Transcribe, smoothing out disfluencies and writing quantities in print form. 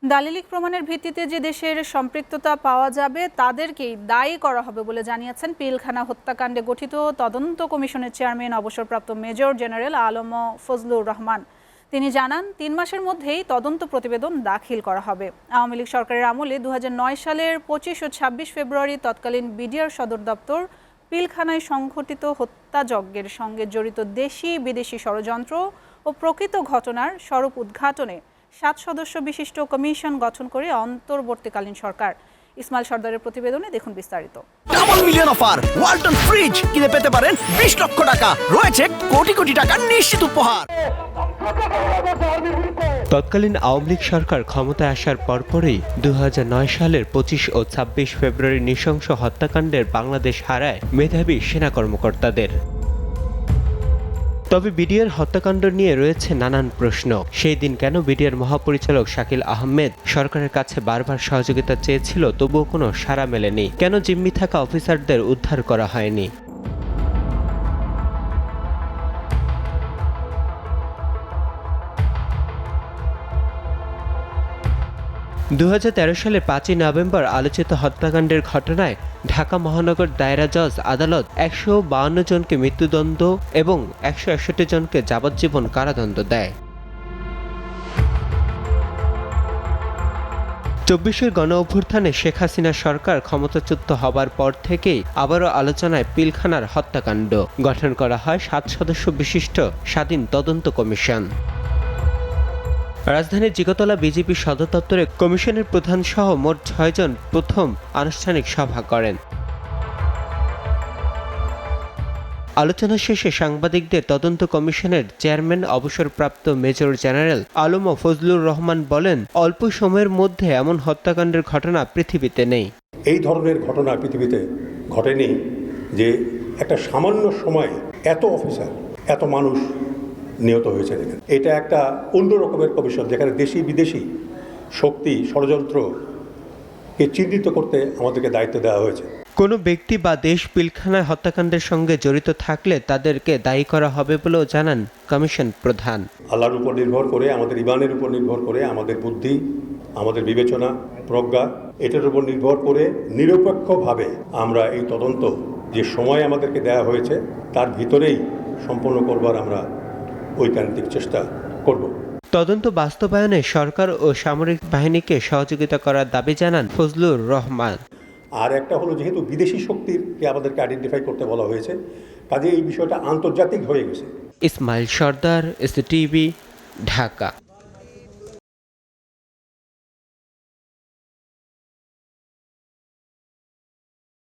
দালিলিক প্রমাণের ভিত্তিতে যে দেশের সম্পৃক্ততা পাওয়া যাবে তাদেরকেই দায়ী করা হবে বলে জানিয়েছেন পিলখানা হত্যাকাণ্ডে গঠিত তদন্ত কমিশনের চেয়ারম্যান অবসরপ্রাপ্ত মেজর জেনারেল আলম ফজলুর রহমান। তিনি জানান ৩ মাসের মধ্যেই তদন্ত প্রতিবেদন দাখিল করা হবে। আওয়ামী লীগ সরকারের আমলে ২০০৯ সালের ২৫ ও ২৬ ফেব্রুয়ারি তৎকালীন বিডিআর সদর দপ্তর পিলখানায় সংঘটিত হত্যাযজ্ঞের সঙ্গে জড়িত দেশি বিদেশি ষড়যন্ত্র ও প্রকৃত ঘটনার স্বরূপ উদ্ঘাটনে ৭ সদস্য বিশিষ্ট কমিশন গঠন করে অন্তর্বর্তীকালীন সরকার। ইসমাইল সর্দারের প্রতিবেদনে দেখুন বিস্তারিত। Double million offer Walton fridge কিনে পেতে পারেন ২০ লক্ষ টাকা, রয়েছে কোটি কোটি টাকার নিশ্চিত উপহার। তৎকালীন আওয়ামী লীগ সরকার ক্ষমতায় আসার পরপরই ২০০৯ সালের ২৫ ও ২৬ ফেব্রুয়ারি নৃশংস হত্যাকাণ্ডের বাংলাদেশ হারায় মেধাবী সেনা কর্মকর্তাদের। তবে বিডিআর হত্যাকাণ্ড নিয়ে রয়েছে নানান প্রশ্ন। সেই দিন কেন বিডিআর মহাপরিচালক শাকিল আহমেদ সরকারের কাছে বারবার সহযোগিতা চেয়েছিল, তবুও কোনো সাড়া মেলেনি? কেন জিম্মি থাকা অফিসারদের উদ্ধার করা হয়নি? ২০১৩ সালের ৫ই নভেম্বর আলোচিত হত্যাকাণ্ডের ঘটনায় ঢাকা মহানগর দায়রা জজ আদালত ১৫২ জনকে মৃত্যুদণ্ড এবং ১৬১ জনকে যাবজ্জীবন কারাদণ্ড দেয়। ২৪-এর গণ অভ্যুত্থানে শেখ হাসিনা সরকার ক্ষমতাচ্যুত হবার পর থেকেই আবারও আলোচনায় পিলখানার হত্যাকাণ্ড। গঠন করা হয় ৭ সদস্য বিশিষ্ট স্বাধীন তদন্ত কমিশন। রাজধানীর জিকতলা বিজেপি সদর দপ্তরে কমিশনের প্রধান সহ মোট ৬ জন প্রথম আনুষ্ঠানিক সভা করেন। আলোচনা শেষে সাংবাদিকদের তদন্ত কমিশনের চেয়ারম্যান অবসরপ্রাপ্ত মেজর জেনারেল আলম ফজলুর রহমান বলেন, অল্প সময়ের মধ্যে এমন হত্যাকাণ্ডের ঘটনা পৃথিবীতে নেই। এই ধরনের ঘটনা পৃথিবীতে ঘটেনি যে একটা সামান্য সময় এত অফিসার, এত মানুষ নিহত হয়েছে। দেখেন, এটা একটা অন্য রকমের কমিশন যেখানে দেশি বিদেশি শক্তি ষড়যন্ত্রকে চিহ্নিত করতে আমাদেরকে দায়িত্ব দেওয়া হয়েছে। কোনো ব্যক্তি বা দেশ পিলখানায় হত্যাকাণ্ডের সঙ্গে জড়িত থাকলে তাদেরকে দায়ী করা হবে বলেও জানান কমিশন প্রধান। আল্লাহর উপর নির্ভর করে, আমাদের ইমানের উপর নির্ভর করে, আমাদের বুদ্ধি, আমাদের বিবেচনা, প্রজ্ঞা, এটার উপর নির্ভর করে নিরপেক্ষভাবে আমরা এই তদন্ত যে সময় আমাদেরকে দেওয়া হয়েছে তার ভিতরেই সম্পন্ন করবার আমরা ঐকান্তিক চেষ্টা করব। তদন্ত বাস্তবায়নে সরকার ও সামরিক বাহিনীকে সহযোগিতা করার দাবি জানান ফজলুর রহমান। আর একটা হলো, যেহেতু বিদেশি শক্তিকে আমাদেরকে আইডেন্টিফাই করতে বলা হয়েছে, কাজে এই বিষয়টা আন্তর্জাতিক হয়ে গেছে। ইসমাইল সর্দার, SCTV, ঢাকা।